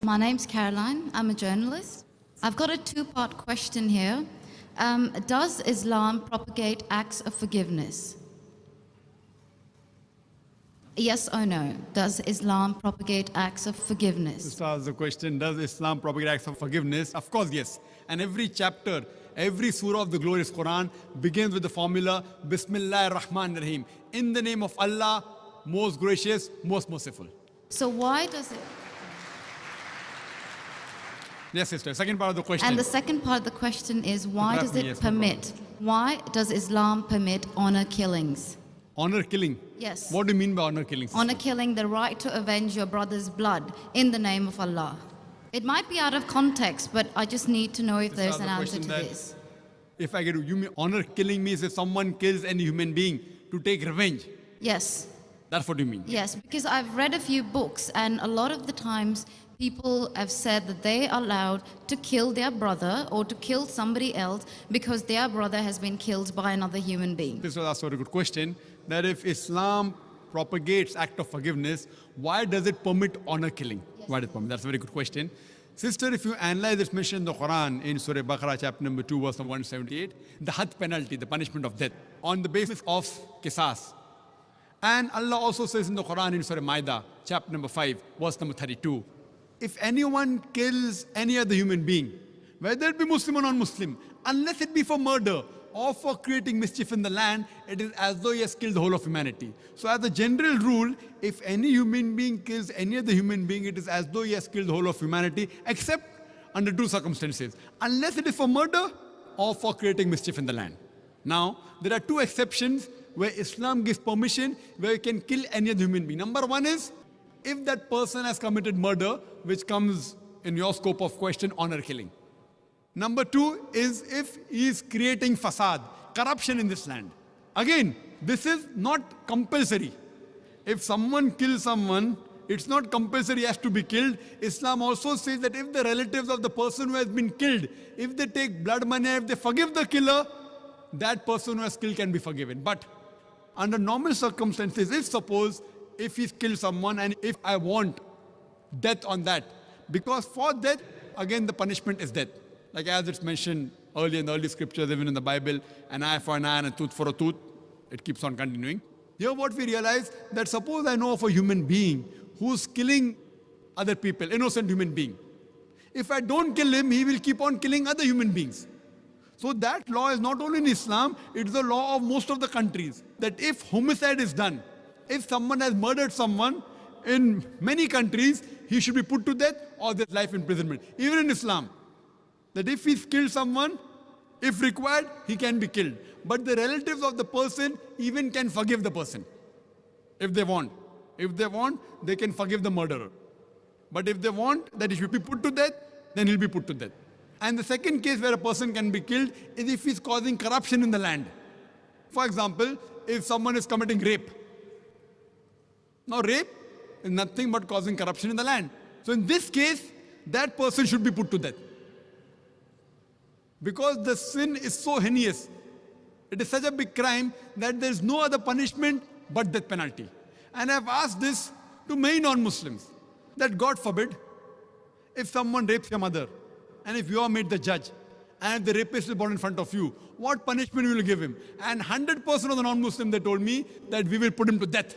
My name's Caroline. I'm a journalist. I've got a two-part question here. Does Islam propagate acts of forgiveness? Yes or no? Does Islam propagate acts of forgiveness? This was the question, does Islam propagate acts of forgiveness? Of course, yes. And every chapter, every surah of the glorious Qur'an begins with the formula, Bismillah ar-Rahman ar-Rahim. In the name of Allah, most gracious, most merciful. So why does it... Yes, sister. Second part of the question. And the second part of the question is, why does it permit? Why does Islam permit honor killings? Honor killing? Yes. What do you mean by honor killing, sister? Honor killing, the right to avenge your brother's blood in the name of Allah. It might be out of context, but I just need to know if there's an answer to this. If I get you mean honor killing means if someone kills any human being to take revenge? Yes. That's what you mean? Yes, because I've read a few books, and a lot of the times people have said that they are allowed to kill their brother or to kill somebody else because their brother has been killed by another human being. This was also a good question, that if Islam propagates act of forgiveness, why does it permit honor killing? Yes. Why does it permit? That's a very good question. Sister, if you analyze this mention in the Qur'an, in Surah Baqarah, chapter number 2, verse number 178, the had penalty, the punishment of death, on the basis of qisas. And Allah also says in the Qur'an, in Surah Ma'idah, chapter number 5, verse number 32, if anyone kills any other human being, whether it be Muslim or non-Muslim, unless it be for murder or for creating mischief in the land, it is as though he has killed the whole of humanity. So as a general rule, if any human being kills any other human being, it is as though he has killed the whole of humanity, except under two circumstances, unless it is for murder or for creating mischief in the land. Now, there are two exceptions where Islam gives permission where you can kill any other human being. Number one is, if that person has committed murder, which comes in your scope of question, honor killing. Number two is if he is creating fasad, corruption in this land. Again, this is not compulsory. If someone kills someone, it's not compulsory he has to be killed. Islam also says that if the relatives of the person who has been killed, if they take blood money, if they forgive the killer, that person who has killed can be forgiven. But under normal circumstances, if he's killed someone and if I want death on that, because for death, again the punishment is death. Like as it's mentioned earlier in the early scriptures, even in the Bible, an eye for an eye and a tooth for a tooth, it keeps on continuing. Here what we realize, that suppose I know of a human being who's killing other people, innocent human being. If I don't kill him, he will keep on killing other human beings. So that law is not only in Islam, it's the law of most of the countries, that if homicide is done, if someone has murdered someone, in many countries, he should be put to death or there's life imprisonment. Even in Islam, that if he's killed someone, if required, he can be killed. But the relatives of the person even can forgive the person, if they want. If they want, they can forgive the murderer. But if they want that he should be put to death, then he'll be put to death. And the second case where a person can be killed is if he's causing corruption in the land. For example, if someone is committing rape. Now rape is nothing but causing corruption in the land. So in this case, that person should be put to death. Because the sin is so heinous, it is such a big crime that there is no other punishment but death penalty. And I've asked this to many non-Muslims, that God forbid, if someone rapes your mother, and if you are made the judge, and if the rapist is brought in front of you, what punishment will you give him? And 100% of the non-Muslims, they told me that we will put him to death.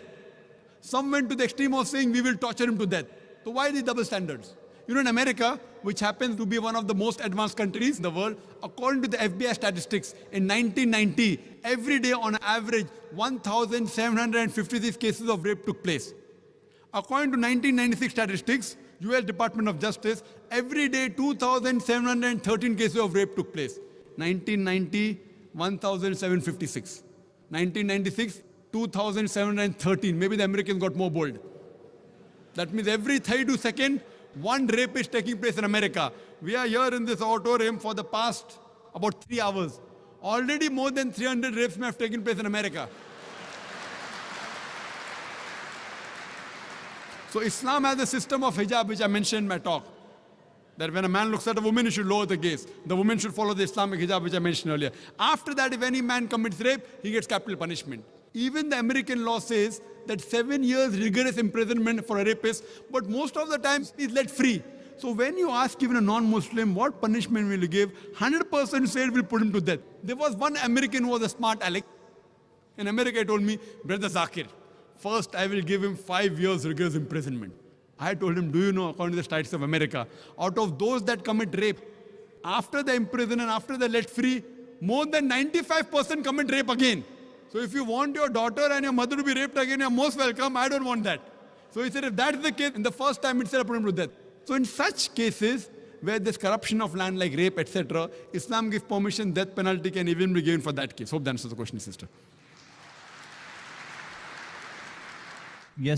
Some went to the extreme of saying we will torture him to death. So why these double standards? You know, in America, which happens to be one of the most advanced countries in the world, according to the FBI statistics, in 1990, every day on average, 1,756 cases of rape took place. According to 1996 statistics, US Department of Justice, every day 2,713 cases of rape took place. 1990, 1,756. 1996, 2,713. Maybe the Americans got more bold. That means every 32 seconds, one rape is taking place in America. We are here in this auditorium for the past about 3 hours. Already more than 300 rapes may have taken place in America. So Islam has a system of hijab, which I mentioned in my talk. That when a man looks at a woman, he should lower the gaze. The woman should follow the Islamic hijab, which I mentioned earlier. After that, if any man commits rape, he gets capital punishment. Even the American law says that 7 years rigorous imprisonment for a rapist, but most of the time he's let free. So when you ask even a non-Muslim, what punishment will you give? 100% say we'll put him to death. There was one American who was a smart aleck. In America, he told me, Brother Zakir, first I will give him 5 years rigorous imprisonment. I told him, do you know, according to the States of America, out of those that commit rape, after they imprison and after they're let free, more than 95% commit rape again. So if you want your daughter and your mother to be raped again, you're most welcome. I don't want that. So he said, if that's the case, in the first time itself, put him to death. So in such cases, where there's corruption of land like rape, etc., Islam gives permission, death penalty can even be given for that case. Hope that answers the question, sister. Yes.